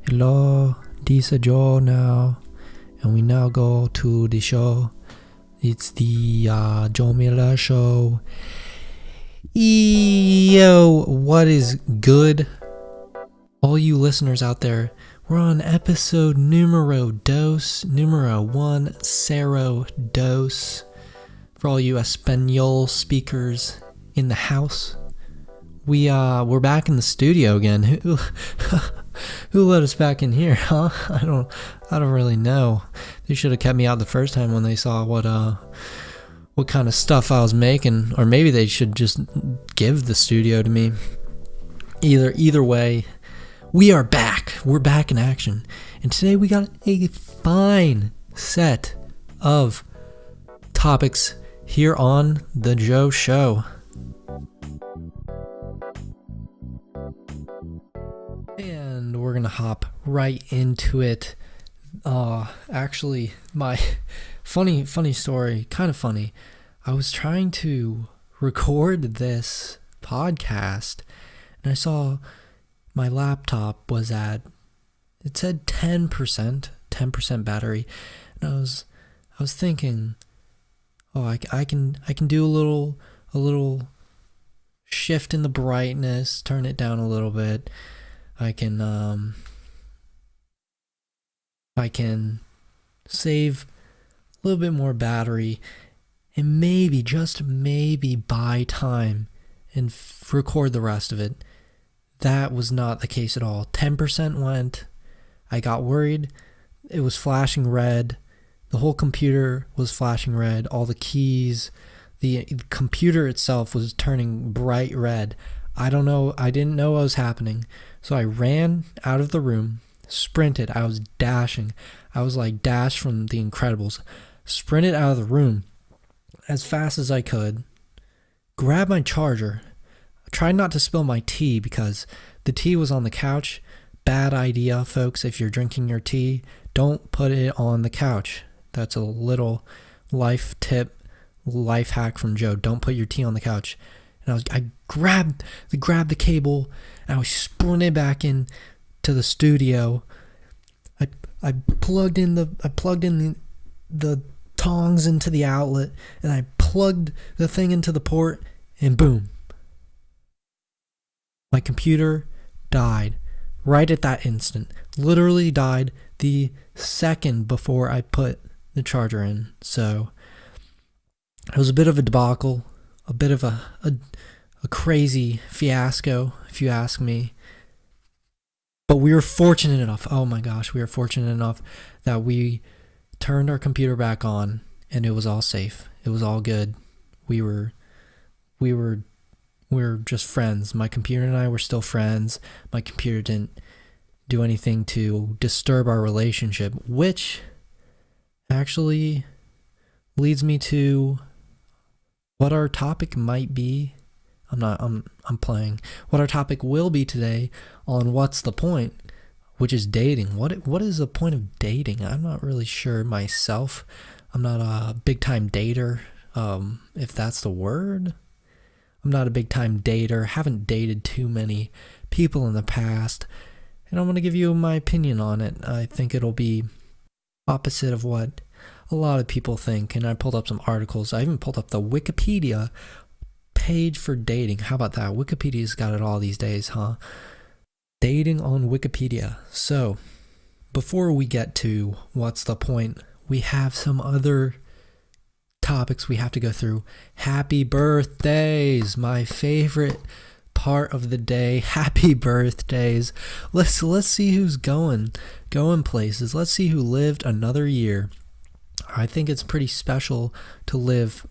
Hello, this is Joe now, and we now go to the show. It's the Joe Miller Show. Yo, what is good? All you listeners out there, we're on episode numero 1, cero dos. For all you Espanol speakers in the house, we're back in the studio again. Who let us back in here, huh? I don't really know. They should have kept me out the first time when they saw what kind of stuff I was making, or maybe they should just give the studio to me. Either way, we are back. We're back in action. And today we got a fine set of topics here on the Joe Show. And we're gonna hop right into it. Actually, my funny story, kind of funny. I was trying to record this podcast, and I saw my laptop was at, it said 10% battery, and I was thinking, I can do a little shift in the brightness, turn it down a little bit. I can save a little bit more battery, and maybe, just maybe, buy time and record the rest of it. That was not the case at all. 10% went. I got worried. It was flashing red. The whole computer was flashing red. All the keys, the computer itself was turning bright red. I don't know. I didn't know what was happening. So I ran out of the room, sprinted. I was dashing. I was like Dash from The Incredibles. Sprinted out of the room as fast as I could. Grabbed my charger. I tried not to spill my tea because the tea was on the couch. Bad idea, folks. If you're drinking your tea, don't put it on the couch. That's a little life tip, life hack from Joe. Don't put your tea on the couch. And I grabbed the cable, and I sprinted back in to the studio. I plugged in the tongs into the outlet, and I plugged the thing into the port, and boom. My computer died right at that instant. Literally died the second before I put the charger in. So it was a bit of a debacle, a bit of a crazy fiasco, if you ask me. But we were fortunate enough, oh my gosh, we were fortunate enough that we turned our computer back on, and it was all safe. It was all good. We were just friends. My computer and I were still friends. My computer didn't do anything to disturb our relationship, which actually leads me to what our topic might be. I'm playing. What our topic will be today on What's the Point, which is dating. What is the point of dating? I'm not really sure myself. I'm not a big time dater, if that's the word. I'm not a big time dater. Haven't dated too many people in the past, and I'm going to give you my opinion on it. I think it'll be opposite of what a lot of people think, and I pulled up some articles. I even pulled up the Wikipedia page for dating. How about that? Wikipedia's got it all these days, huh? Dating on Wikipedia. So, before we get to what's the point, we have some other topics we have to go through. Happy birthdays, my favorite part of the day. Happy birthdays. Let's see who's going places. Let's see who lived another year. I think it's pretty special to live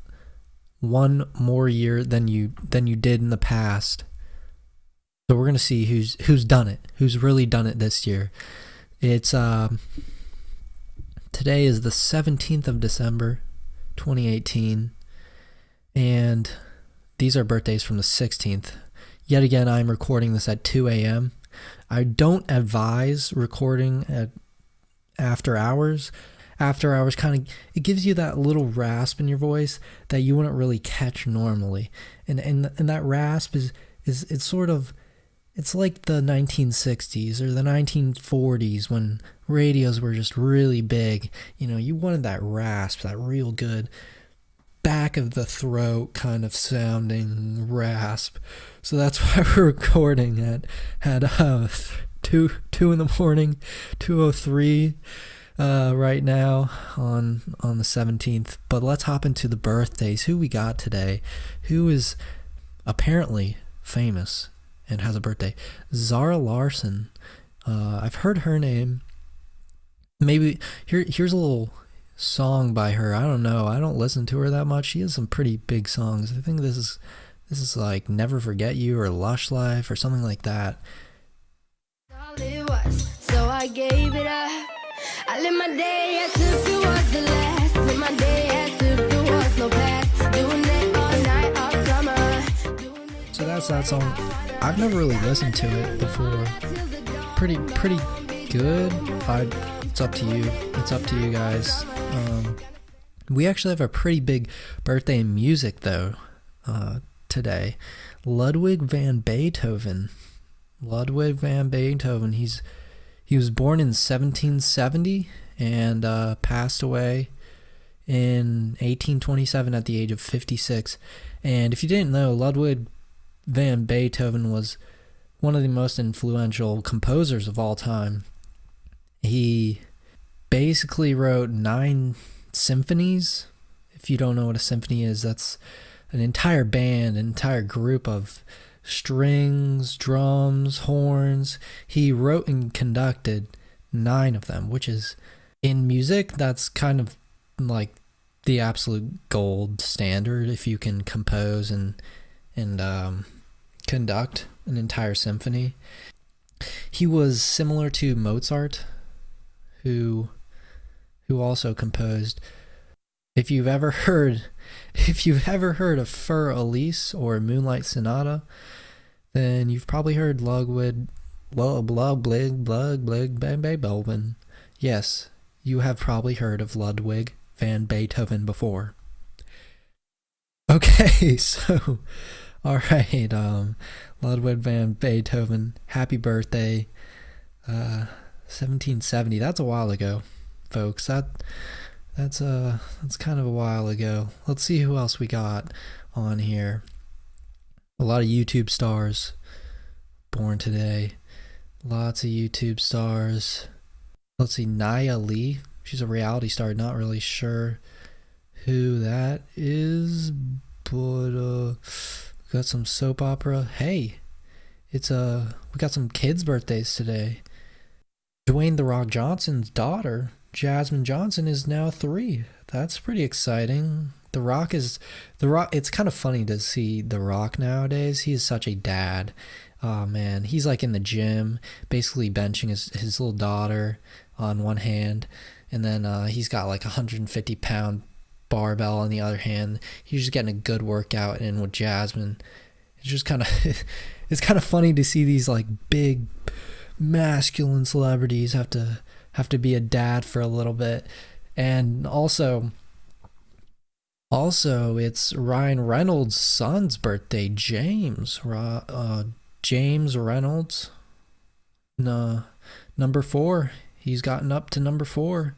one more year than you did in the past. So we're gonna see who's done it, who's really done it this year. It's today is the 17th of December, 2018, and these are birthdays from the 16th. Yet again, I'm recording this at 2 a.m. I don't advise recording at after hours. After hours it gives you that little rasp in your voice that you wouldn't really catch normally. And that rasp is it's sort of it's like the 1960s or the 1940s when radios were just really big. You wanted that rasp, that real good back of the throat kind of sounding rasp. So that's why we're recording at 2 in the morning, 2:03 right now on the 17th. But let's hop into the birthdays. Who we got today? Who is apparently famous and has a birthday? Zara Larsson. I've heard her name. Maybe here's a little song by her. I don't know. I don't listen to her that much. She has some pretty big songs. I think this is like Never Forget You or Lush Life or something like that. All it was, so I gave it up. I live my day as if it was the last. Live my day as if there was no past. Doing it all night, all summer. So that's that song. I've never really listened to it before. Pretty good. It's up to you. It's up to you guys. We actually have a pretty big birthday in music though today. Ludwig Van Beethoven. Ludwig Van Beethoven. He was born in 1770 and passed away in 1827 at the age of 56. And if you didn't know, Ludwig Van Beethoven was one of the most influential composers of all time. He basically wrote 9 symphonies. If you don't know what a symphony is, that's an entire band, an entire group of strings, drums, horns. He wrote and conducted 9 of them, which is, in music, that's kind of like the absolute gold standard if you can compose and conduct an entire symphony. He was similar to Mozart, who also composed. If you've ever heard of Für Elise or Moonlight Sonata, then you've probably heard Ludwig Van Beethoven. Yes, you have probably heard of Ludwig Van Beethoven before. Okay, so all right, Ludwig van Beethoven, happy birthday. 1770. That's a while ago, folks. That's kind of a while ago. Let's see who else we got on here. A lot of YouTube stars born today. Lots of YouTube stars. Let's see, Nia Lee. She's a reality star. Not really sure who that is, but we got some soap opera. Hey, we got some kids' birthdays today. Dwayne "The Rock" Johnson's daughter, Jasmine Johnson, is now 3. That's pretty exciting. The Rock. It's kind of funny to see The Rock nowadays. He is such a dad. Oh man, he's like in the gym, basically benching his little daughter on one hand, and then he's got like 150-pound barbell on the other hand. He's just getting a good workout in with Jasmine. It's just kind of it's kind of funny to see these like big masculine celebrities have to be a dad for a little bit. And also it's Ryan Reynolds' son's birthday, James Reynolds. Number 4. He's gotten up to number 4.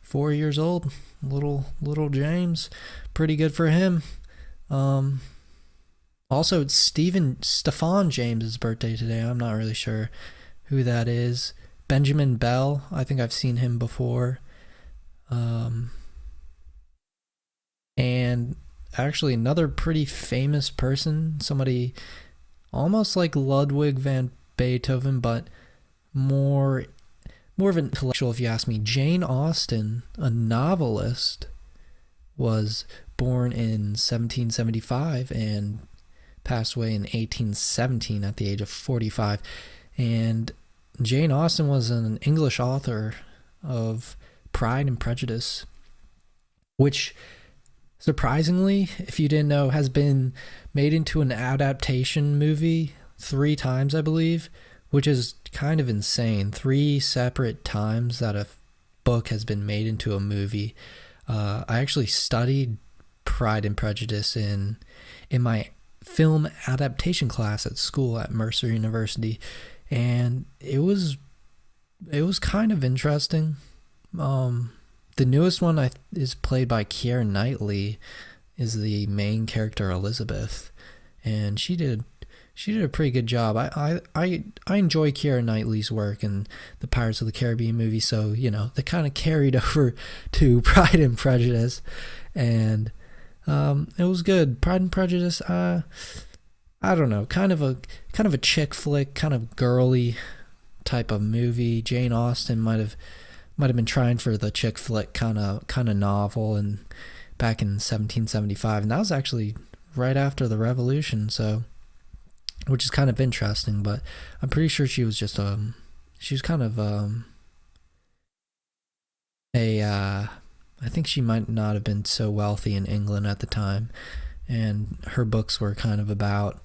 4 years old. Little James. Pretty good for him. Also, it's Stefan James's birthday today. I'm not really sure who that is. Benjamin Bell. I think I've seen him before. And actually another pretty famous person, somebody almost like Ludwig van Beethoven, but more of an intellectual, if you ask me. Jane Austen, a novelist, was born in 1775 and passed away in 1817 at the age of 45. And Jane Austen was an English author of Pride and Prejudice, which, surprisingly, if you didn't know, has been made into an adaptation movie 3 times, I believe, which is kind of insane. 3 separate times that a book has been made into a movie. I actually studied Pride and Prejudice in my film adaptation class at school at Mercer University, and it was kind of interesting. The newest one is played by Keira Knightley, is the main character, Elizabeth, and she did a pretty good job. I enjoy Keira Knightley's work in the Pirates of the Caribbean movie, so they kind of carried over to Pride and Prejudice, and it was good. Pride and Prejudice, I don't know, kind of a chick flick, kind of girly type of movie. Jane Austen might have been trying for the chick flick kind of novel, and back in 1775, and that was actually right after the Revolution, so, which is kind of interesting. But I'm pretty sure she was just she was kind of I think she might not have been so wealthy in England at the time, and her books were kind of about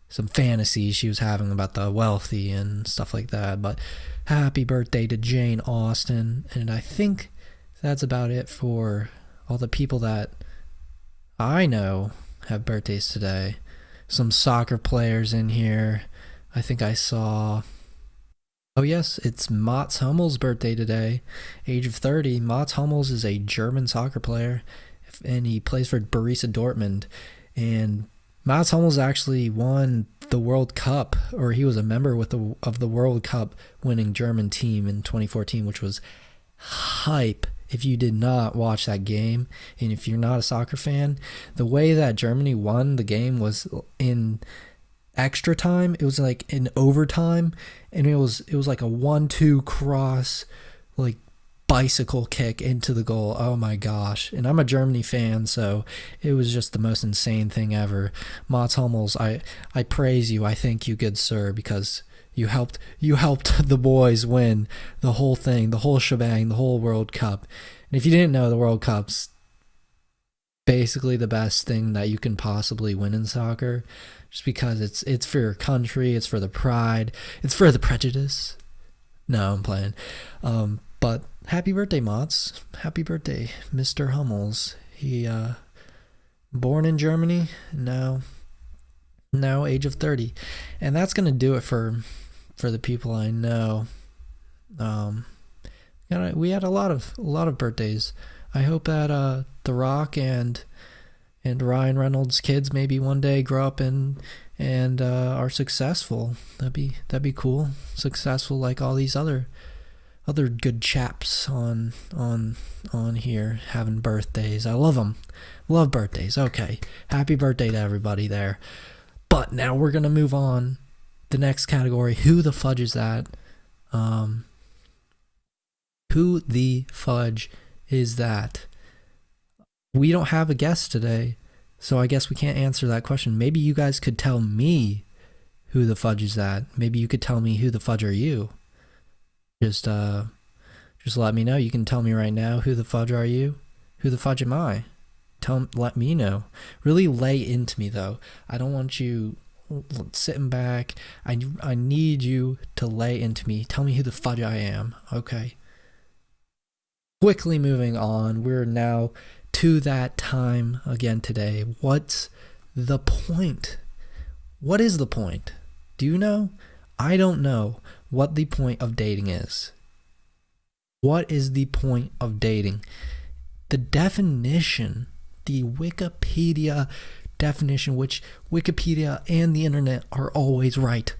some fantasies she was having about the wealthy and stuff like that. But happy birthday to Jane Austen, and I think that's about it for all the people that I know have birthdays today. Some soccer players in here. I think I saw... Oh yes, it's Mats Hummels' birthday today, age of 30. Mats Hummels is a German soccer player, and he plays for Borussia Dortmund. And Mats Hummels actually won the World Cup, or he was a member of the World Cup winning German team in 2014, which was hype. If you did not watch that game, and if you're not a soccer fan, the way that Germany won the game was in extra time. It was like in overtime, and it was like a 1-2 cross, like bicycle kick into the goal. Oh my gosh. And I'm a Germany fan, so it was just the most insane thing ever. Mats Hummels, I praise you. I thank you, good sir, because you helped the boys win the whole thing, the whole shebang, the whole World Cup. And if you didn't know, the World Cup's basically the best thing that you can possibly win in soccer, just because it's for your country, it's for the pride, it's for the prejudice. No, I'm playing. But happy birthday, Mats. Happy birthday, Mr. Hummels. He born in Germany, now age of 30. And that's gonna do it for the people I know. We had a lot of birthdays. I hope that The Rock and Ryan Reynolds' kids maybe one day grow up and are successful. That'd be cool. Successful like all these other good chaps on here having birthdays. I love them. Love birthdays. Okay. Happy birthday to everybody there. But now we're going to move on. The next category, who the fudge is that? Who the fudge is that? We don't have a guest today, so I guess we can't answer that question. Maybe you guys could tell me who the fudge is that. Maybe you could tell me who the fudge are you. Just let me know. You can tell me right now, who the fudge are you? Who the fudge am I? Let me know. Really lay into me though. I don't want you sitting back. I need you to lay into me. Tell me who the fudge I am. Okay. Quickly moving on. We're now to that time again today. What's the point? What is the point? Do you know? I don't know what the point of dating is. What is the point of dating? The definition, the Wikipedia definition, which Wikipedia and the internet are always right.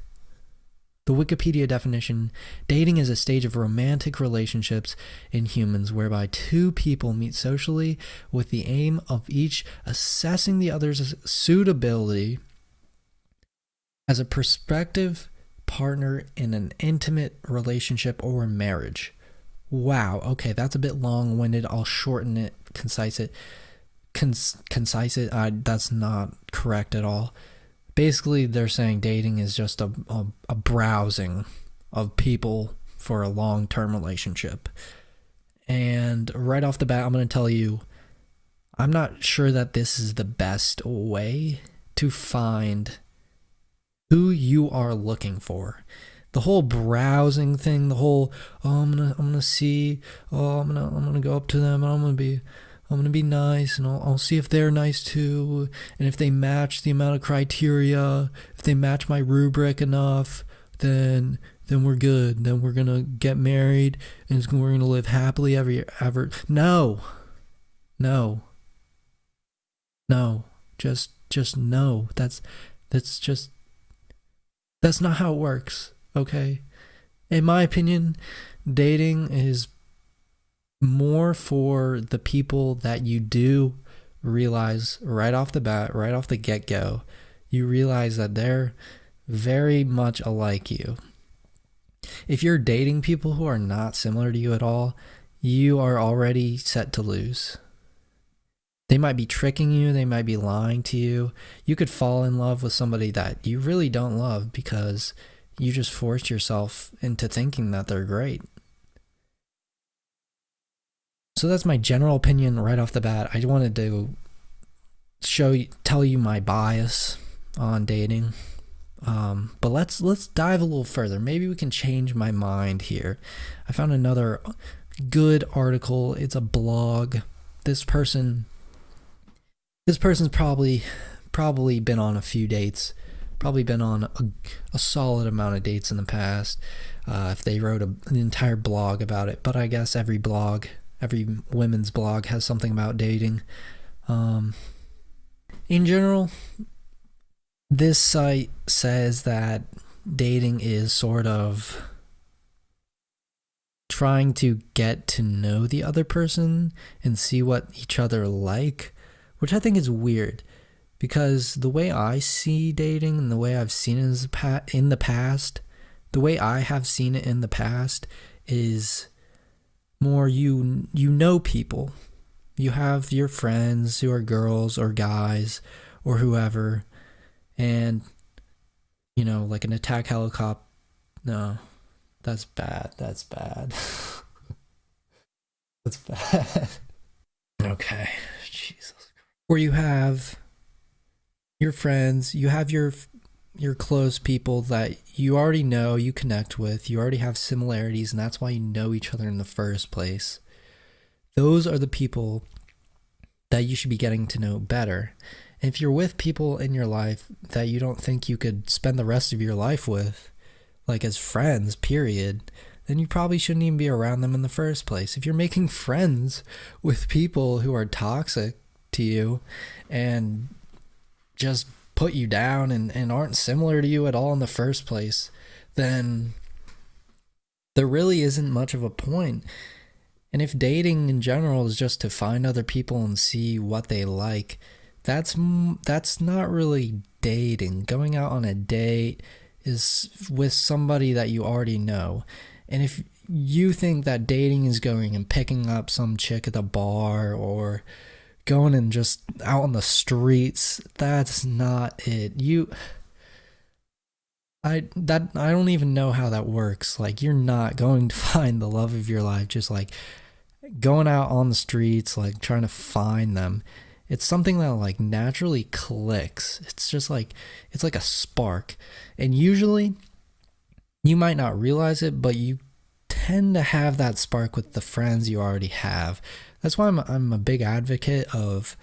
The Wikipedia definition, dating is a stage of romantic relationships in humans whereby two people meet socially with the aim of each assessing the other's suitability as a prospective partner in an intimate relationship or marriage. Wow, okay, that's a bit long-winded. I'll shorten it, concise it. That's not correct at all. Basically, they're saying dating is just a browsing of people for a long-term relationship. And right off the bat, I'm going to tell you, I'm not sure that this is the best way to find who you are looking for. The whole browsing thing, the whole, I'm gonna see, I'm gonna go up to them, and I'm gonna be I'm gonna be nice, and I'll see if they're nice too, and if they match the amount of criteria, if they match my rubric enough, then we're good. Then we're gonna get married, and we're gonna live happily ever. No, just no. That's not how it works. Okay, in my opinion, dating is more for the people that you do realize right off the bat, right off the get-go, you realize that they're very much alike you. If you're dating people who are not similar to you at all, you are already set to lose. They might be tricking you, they might be lying to you. You could fall in love with somebody that you really don't love because you just forced yourself into thinking that they're great. So that's my general opinion right off the bat. I wanted to tell you my bias on dating. But let's dive a little further. Maybe we can change my mind here. I found another good article. It's a blog. This person's probably been on a few dates. Probably been on a solid amount of dates in the past. If they wrote an entire blog about it. But I guess every women's blog has something about dating. In general, this site says that dating is sort of trying to get to know the other person and see what each other like, which I think is weird because the way I see dating and the way I've seen it in the past, the way I have seen it in the past is more you know people. You have your friends who are girls or guys or whoever, and like an attack helicopter. No, that's bad. That's bad. Okay, Jesus. Where you have your friends, you have your close people that you already know, you connect with, you already have similarities, and that's why you know each other in the first place. Those are the people that you should be getting to know better. And if you're with people in your life that you don't think you could spend the rest of your life with, like as friends, period, then you probably shouldn't even be around them in the first place. If you're making friends with people who are toxic to you and just put you down and aren't similar to you at all in the first place, then there really isn't much of a point. And if dating in general is just to find other people and see what they like, that's not really dating. Going out on a date is with somebody that you already know. And if you think that dating is going and picking up some chick at the bar or going and just out on the streets, that's not it. I don't even know how that works. Like, you're not going to find the love of your life just like going out on the streets, like trying to find them. It's something that like naturally clicks. It's just like, it's like a spark. And usually you might not realize it, but you tend to have that spark with the friends you already have. That's why I'm a big advocate of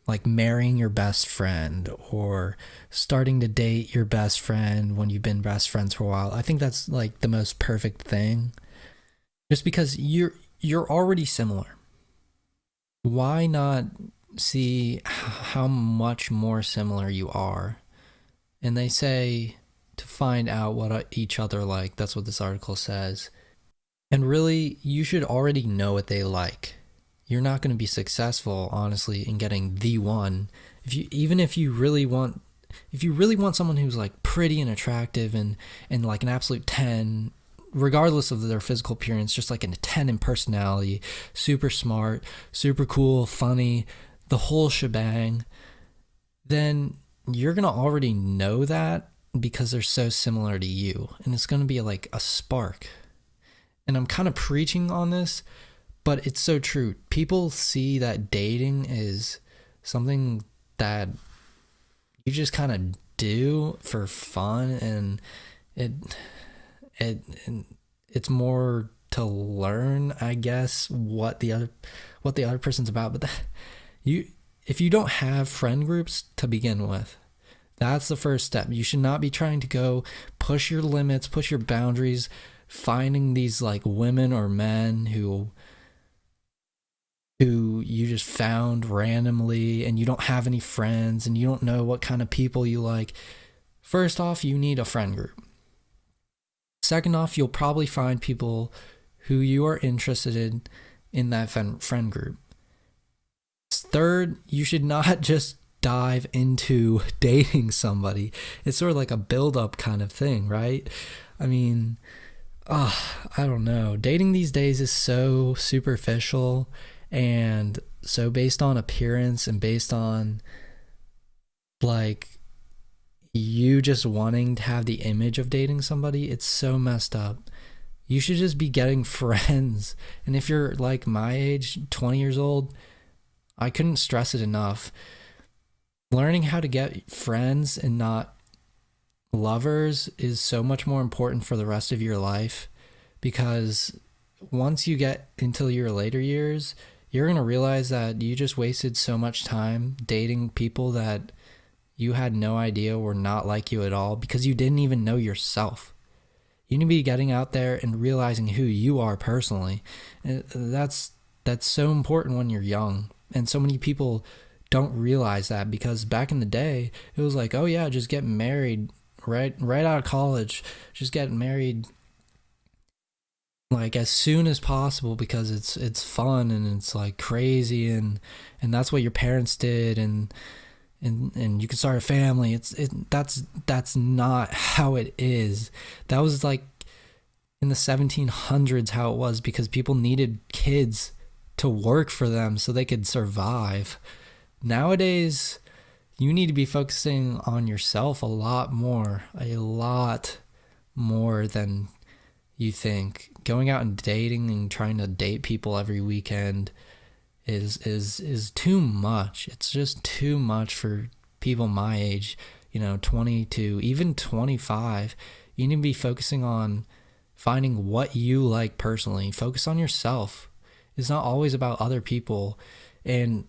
like marrying your best friend or starting to date your best friend when you've been best friends for a while. I think that's like the most perfect thing. Just because you're already similar. Why not see how much more similar you are? And they say to find out what each other like. That's what this article says. And really, you should already know what they like. You're not going to be successful, honestly, in getting the one. If you really want someone who's like pretty and attractive and like an absolute 10, regardless of their physical appearance, just like a 10 in personality, super smart, super cool, funny, the whole shebang, then you're going to already know that because they're so similar to you. And it's going to be like a spark. And I'm kind of preaching on this, but it's so true. People see that dating is something that you just kind of do for fun, and it's more to to learn, I guess, what the other person's about. But if you don't have friend groups to begin with, that's the first step. You should not be trying to go push your limits, push your boundaries, finding these like women or men who you just found randomly and you don't have any friends and you don't know what kind of people you like. First off, you need a friend group. Second off, you'll probably find people who you are interested in that friend group. Third, you should not just dive into dating somebody. It's sort of like a build-up kind of thing, right? I mean, I don't know. Dating these days is so superficial and so based on appearance and based on like you just wanting to have the image of dating somebody. It's so messed up. You should just be getting friends. And if you're like my age, 20 years old, I couldn't stress it enough. Learning how to get friends and not lovers is so much more important for the rest of your life, because once you get into your later years, you're going to realize that you just wasted so much time dating people that you had no idea were not like you at all because you didn't even know yourself. You need to be getting out there and realizing who you are personally. And that's so important when you're young. And so many people don't realize that, because back in the day, it was like, oh yeah, just get married right out of college. Just get married like as soon as possible because it's fun and it's like crazy and that's what your parents did and you can start a family. That's not how it is. That was like in the 1700s how it was, because people needed kids to work for them so they could survive. Nowadays, you need to be focusing on yourself a lot more than you think. Going out and dating and trying to date people every weekend is too much. It's just too much for people my age, 20 to even 25. You need to be focusing on finding what you like personally. Focus on yourself. It's not always about other people. And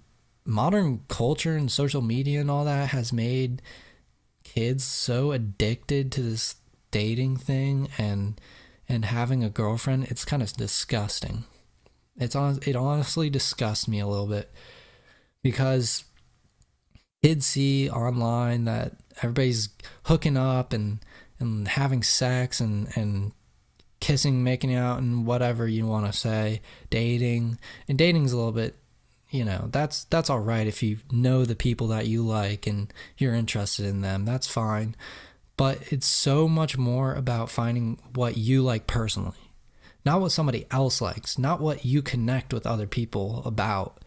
modern culture and social media and all that has made kids so addicted to this dating thing and having a girlfriend. It's kind of disgusting. It honestly disgusts me a little bit, because kids see online that everybody's hooking up and having sex and kissing, making out, and whatever you want to say, dating. And dating's a little bit, that's all right if you know the people that you like and you're interested in them. That's fine. But it's so much more about finding what you like personally. Not what somebody else likes, not what you connect with other people about.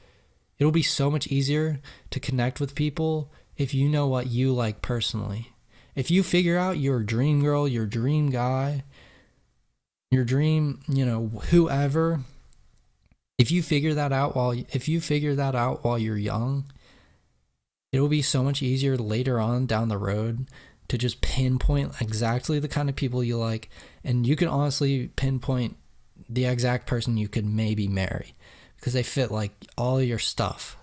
It'll be so much easier to connect with people if you know what you like personally. If you figure out your dream girl, your dream guy, your dream, whoever, if you figure that out while you're young, it'll be so much easier later on down the road to just pinpoint exactly the kind of people you like, and you can honestly pinpoint the exact person you could maybe marry because they fit like all your stuff.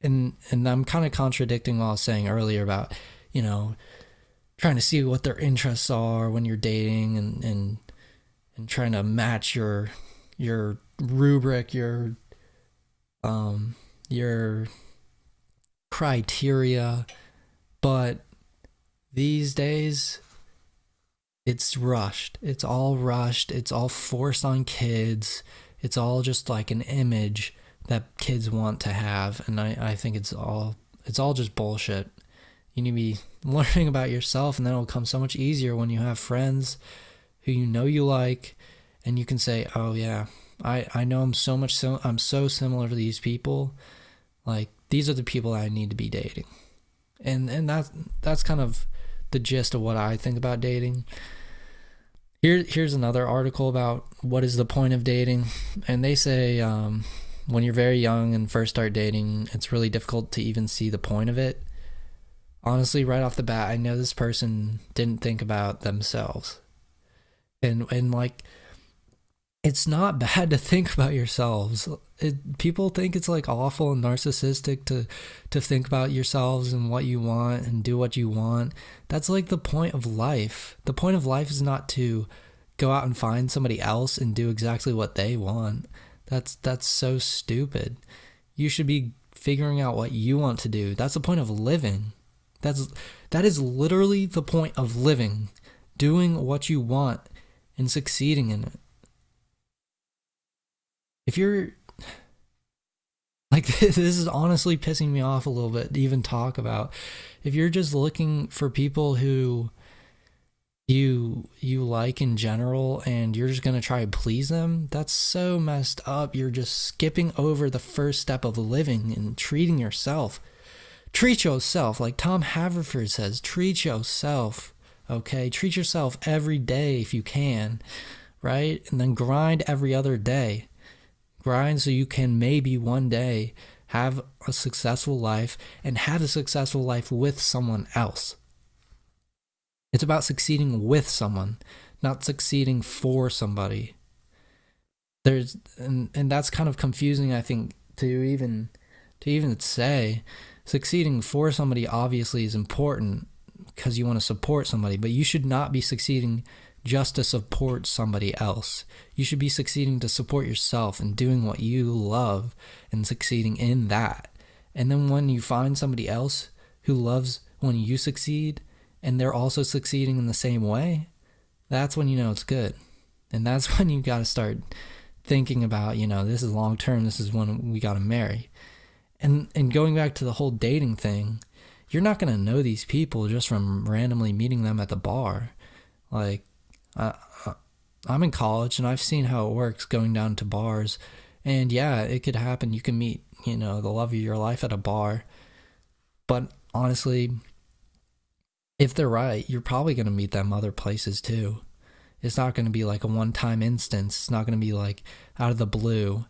And I'm kind of contradicting what I was saying earlier about, trying to see what their interests are when you're dating and trying to match your rubric, your criteria. But these days, it's rushed. It's all rushed. It's all forced on kids. It's all just like an image that kids want to have. And I think it's all just bullshit. You need to be learning about yourself, and then it'll come so much easier when you have friends who you like, and you can say, oh yeah, I know I'm so similar to these people. Like, these are the people I need to be dating. And that's kind of the gist of what I think about dating. Here's another article about what is the point of dating. And they say when you're very young and first start dating, it's really difficult to even see the point of it. Honestly, right off the bat, I know this person didn't think about themselves. And like, it's not bad to think about yourselves. People think it's like awful and narcissistic to think about yourselves and what you want and do what you want. That's like the point of life. The point of life is not to go out and find somebody else and do exactly what they want. That's so stupid. You should be figuring out what you want to do. That's the point of living. That is literally the point of living. Doing what you want and succeeding in it. If you're like, this is honestly pissing me off a little bit to even talk about. If you're just looking for people who you like in general and you're just going to try to please them, that's so messed up. You're just skipping over the first step of living and treating yourself. Treat yourself, like Tom Haverford says, treat yourself, okay? Treat yourself every day if you can, right? And then grind every other day. Grind so you can maybe one day have a successful life and have a successful life with someone else. It's about succeeding with someone, not succeeding for somebody. And that's kind of confusing, I think, to even say. Succeeding for somebody obviously is important because you want to support somebody, but you should not be succeeding just to support somebody else. You should be succeeding to support yourself and doing what you love and succeeding in that. And then when you find somebody else who loves when you succeed and they're also succeeding in the same way, that's when you know it's good. And that's when you got to start thinking about, this is long term, this is when we got to marry. And going back to the whole dating thing, you're not going to know these people just from randomly meeting them at the bar. Like, I'm in college and I've seen how it works going down to bars, and yeah, it could happen. You can meet, the love of your life at a bar, but honestly, if they're right, you're probably going to meet them other places too. It's not going to be like a one-time instance. It's not going to be like out of the blue.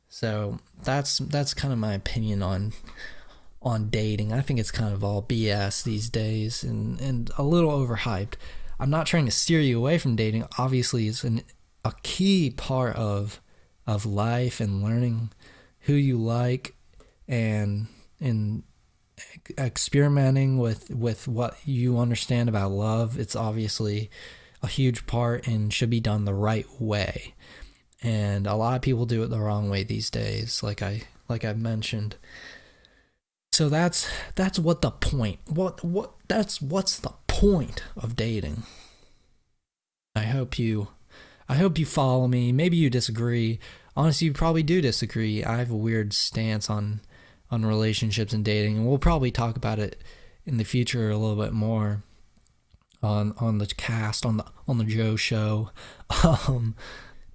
So that's kind of my opinion on dating. I think it's kind of all BS these days and a little overhyped. I'm not trying to steer you away from dating. Obviously, it's a key part of life and learning who you like and experimenting with what you understand about love. It's obviously a huge part and should be done the right way. And a lot of people do it the wrong way these days, like I mentioned. So that's what the point. What's the point of dating? I hope you follow me. Maybe you disagree. Honestly, you probably do disagree. I have a weird stance on relationships and dating, and we'll probably talk about it in the future a little bit more on the cast, on the Joe Show.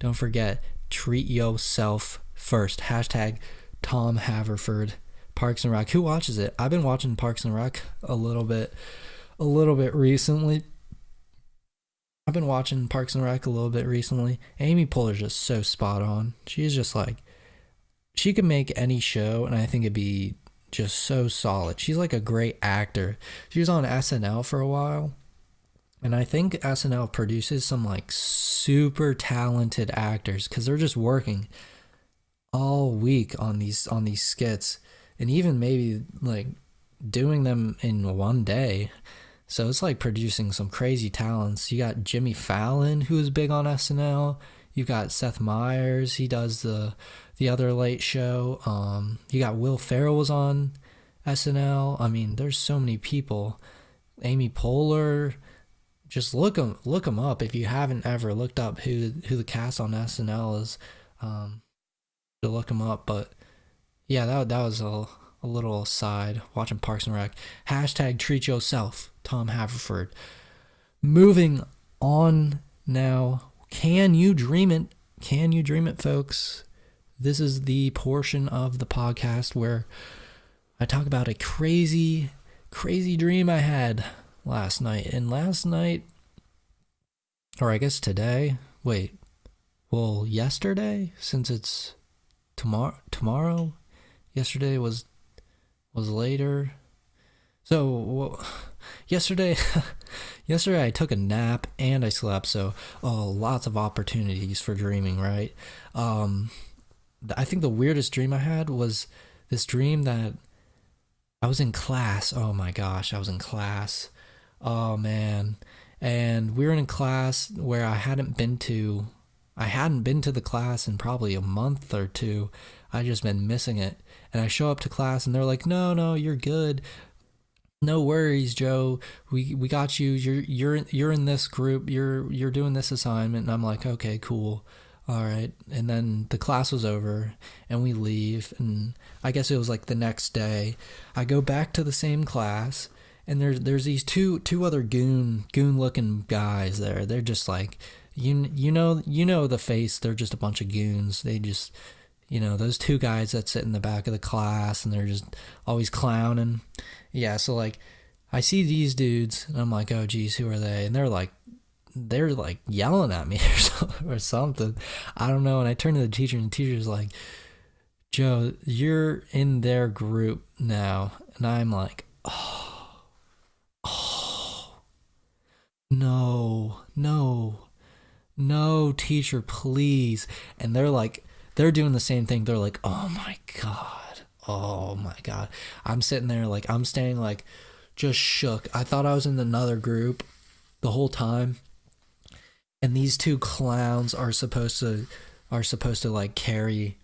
Don't forget, treat yourself first. # Tom Haverford. Parks and Rec. Who watches it? I've been watching Parks and Rec a little bit recently. Amy Poehler's just so spot on. She's just like, she could make any show and I think it'd be just so solid. She's like a great actor. She was on SNL for a while, and I think SNL produces some like super talented actors because they're just working all week on these skits. And even maybe like doing them in one day. So it's like producing some crazy talents. You got Jimmy Fallon, who is big on SNL. You've got Seth Meyers. He does the other late show. You got Will Ferrell was on SNL. I mean, there's so many people. Amy Poehler. Just look them up if you haven't ever looked up who the cast on SNL is. To look them up, but yeah, that was a little aside. Watching Parks and Rec. # treat yourself, Tom Haverford. Moving on now. Can you dream it? Can you dream it, folks? This is the portion of the podcast where I talk about a crazy dream I had last night. And last night, or I guess today. Yesterday, since it's tomorrow. Yesterday was later. So yesterday yesterday I took a nap and I slept, so lots of opportunities for dreaming, right? I think the weirdest dream I had was this dream that I was in class. Oh my gosh, I was in class. Oh man. And we were in a class where I hadn't been to the class in probably a month or two. I just been missing it. And I show up to class and they're like, "No, you're good. No worries, Joe. We got you. You're in this group. You're doing this assignment." And I'm like, "Okay, cool. All right." And then the class was over and we leave, and I guess it was like the next day. I go back to the same class, and there's these two other goon looking guys there. They're just like, you know the face. They're just a bunch of goons. They just, those two guys that sit in the back of the class, and they're just always clowning. Yeah, so like I see these dudes and I'm like, "Oh geez, who are they?" And they're like yelling at me or something. I don't know. And I turn to the teacher, and the teacher's like, "Joe, you're in their group now." And I'm like, oh, no, teacher, please. And they're doing the same thing. They're like, "Oh my God. I'm sitting there like, I'm staying like just shook. I thought I was in another group the whole time. And these two clowns are supposed to like carry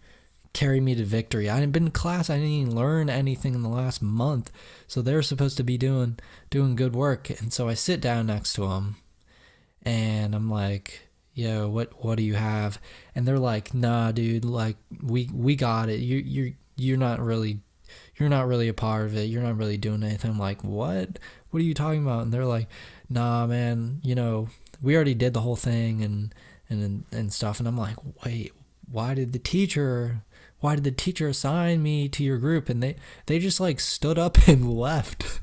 me to victory. I hadn't been in class. I didn't even learn anything in the last month. So they're supposed to be doing good work. And so I sit down next to them, and I'm like, "Yo, what do you have?" And they're like, "Nah, dude. Like we got it. You're not really a part of it. You're not really doing anything." I'm like, "What? What are you talking about?" And they're like, "Nah, man. We already did the whole thing and stuff." And I'm like, "Wait, why did the teacher assign me to your group?" And they just like stood up and left.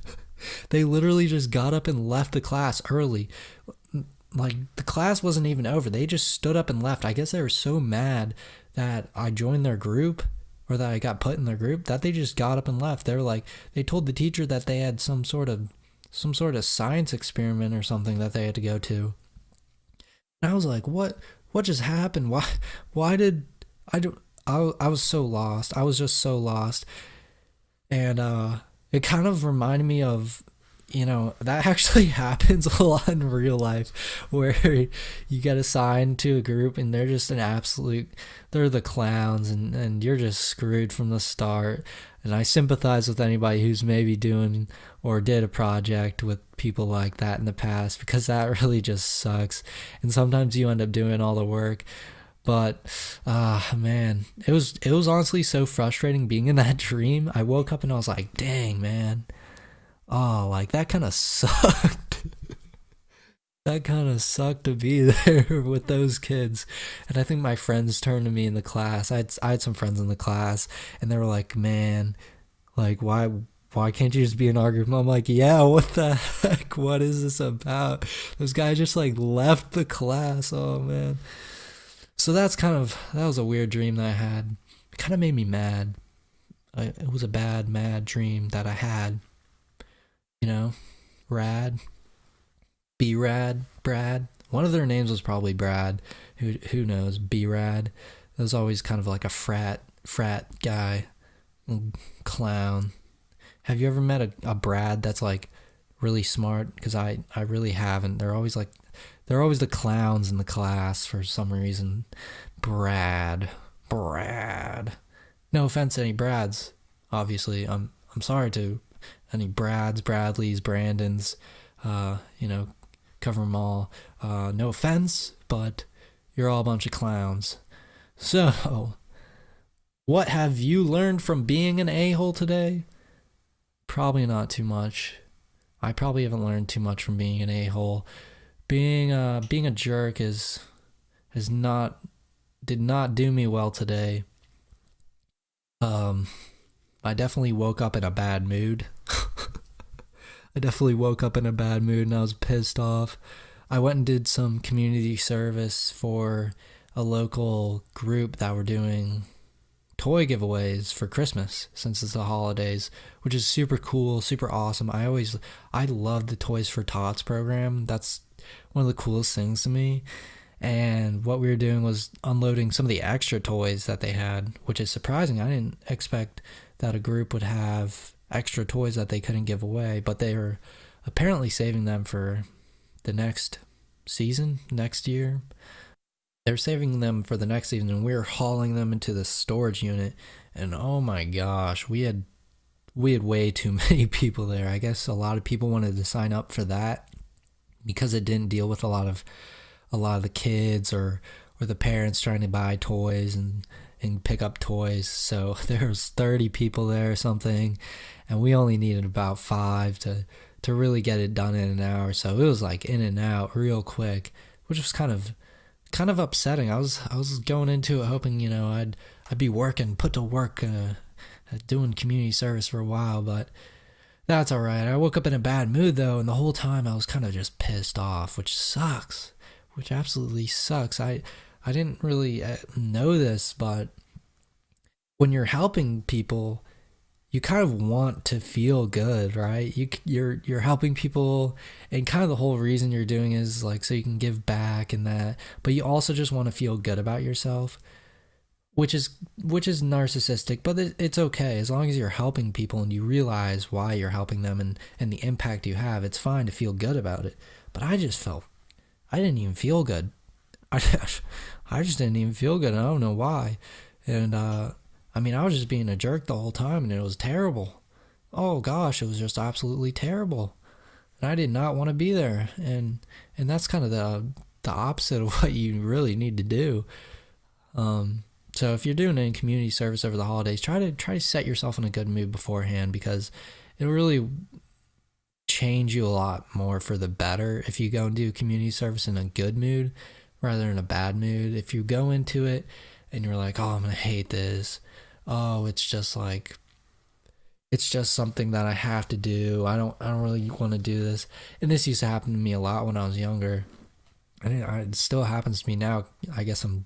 They literally just got up and left the class early. Like the class wasn't even over. They just stood up and left. I guess they were so mad that I joined their group, or that I got put in their group, that they just got up and left. They were like, they told the teacher that they had some sort of science experiment or something that they had to go to. And I was like, what just happened? Why did I was so lost. I was just so lost. And it kind of reminded me of, that actually happens a lot in real life, where you get assigned to a group and they're just they're the clowns, and you're just screwed from the start. And I sympathize with anybody who's maybe doing or did a project with people like that in the past, because that really just sucks. And sometimes you end up doing all the work. But man, it was honestly so frustrating being in that dream. I woke up and I was like, "Dang, man. Oh, like that kind of sucked." That kind of sucked to be there with those kids. And I think my friends turned to me in the class. I had some friends in the class, and they were like, "Man, like why can't you just be in our group?" And I'm like, "Yeah, what the heck? What is this about?" Those guys just like left the class. Oh man. So that was a weird dream that I had. It kind of made me mad. It was a bad, mad dream that I had. Rad. B-Rad, Brad. One of their names was probably Brad. Who knows? B-Rad. That was always kind of like a frat guy, clown. Have you ever met a Brad that's like really smart? Because I really haven't. They're always the clowns in the class for some reason. Brad. No offense to any Brads, obviously. I'm sorry to any Brads, Bradleys, Brandons. Cover them all. No offense, but you're all a bunch of clowns. So, what have you learned from being an a-hole today? Probably not too much. I probably haven't learned too much from being an a-hole. Being a jerk did not do me well today. I definitely woke up in a bad mood. And I was pissed off. I went and did some community service for a local group that were doing toy giveaways for Christmas since it's the holidays, which is super cool, super awesome. I love the Toys for Tots program. That's one of the coolest things to me. And what we were doing was unloading some of the extra toys that they had, which is surprising. I didn't expect that a group would have extra toys that they couldn't give away, but they were apparently saving them for the next season, next year. They're saving them for the next season, and we were hauling them into the storage unit, and oh my gosh, we had way too many people there. I guess a lot of people wanted to sign up for that because it didn't deal with a lot of the kids or the parents trying to buy toys and pick up toys. So there was 30 people there or something, and we only needed about 5 to really get it done in an hour. So it was like in and out real quick, which was kind of upsetting. I was going into it hoping, I'd be put to work doing community service for a while, but that's all right. I woke up in a bad mood though, and the whole time I was kind of just pissed off, which absolutely sucks. I didn't really know this, but when you're helping people, you kind of want to feel good, right? You're helping people, and kind of the whole reason you're doing is like so you can give back and that, but you also just want to feel good about yourself, which is narcissistic, but it's okay as long as you're helping people and you realize why you're helping them and the impact you have. It's fine to feel good about it, but I didn't even feel good. I just didn't even feel good. I don't know why. And I was just being a jerk the whole time, and it was terrible. Oh gosh, it was just absolutely terrible. And I did not want to be there. And that's kind of the opposite of what you really need to do. So if you're doing any community service over the holidays, try to set yourself in a good mood beforehand, because it'll really change you a lot more for the better if you go and do community service in a good mood rather than a bad mood. If you go into it and you're like, oh, I'm gonna hate this, oh, it's just something that I have to do, I don't really want to do this. And this used to happen to me a lot when I was younger, and it still happens to me now. I guess I'm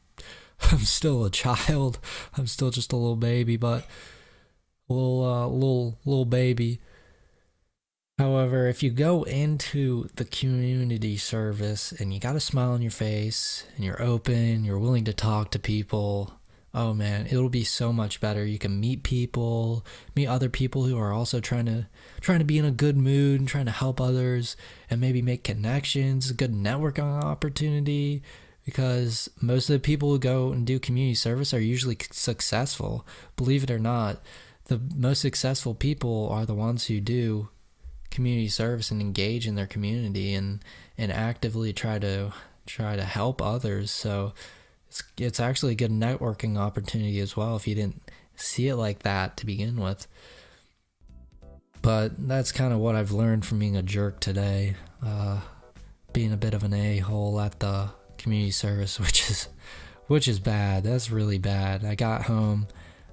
still a child, I'm still just a little baby, but a little baby. However, if you go into the community service and you got a smile on your face and you're open, you're willing to talk to people, oh man, it'll be so much better. You can meet other people who are also trying to be in a good mood and trying to help others, and maybe make connections, a good networking opportunity, because most of the people who go and do community service are usually successful. Believe it or not, the most successful people are the ones who do community service and engage in their community and actively try to help others. So it's actually a good networking opportunity as well if you didn't see it like that to begin with. But that's kind of what I've learned from being a jerk today, being a bit of an a-hole at the community service, which is bad. That's really bad. I got home,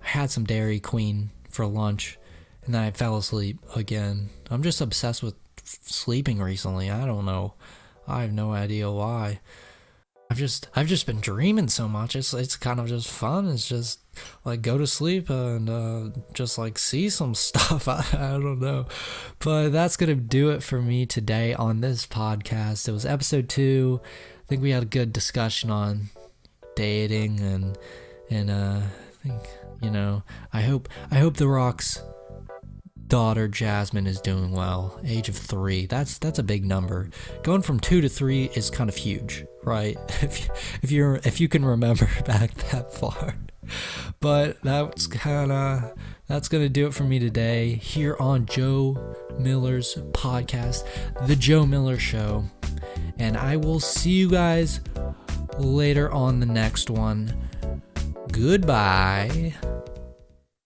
I had some Dairy Queen for lunch, and then I fell asleep again. I'm just obsessed with sleeping recently. I don't know. I have no idea why. I've just been dreaming so much. It's kind of just fun. It's just like go to sleep and just like see some stuff. I don't know. But that's going to do it for me today on this podcast. It was episode 2. I think we had a good discussion on dating and I think, I hope The Rock's daughter Jasmine is doing well. Age of 3, that's a big number. Going from 2 to 3 is kind of huge, right? If you can remember back that far. But that's gonna do it for me today here on Joe Miller's podcast, The Joe Miller Show, and I will see you guys later on the next one. Goodbye.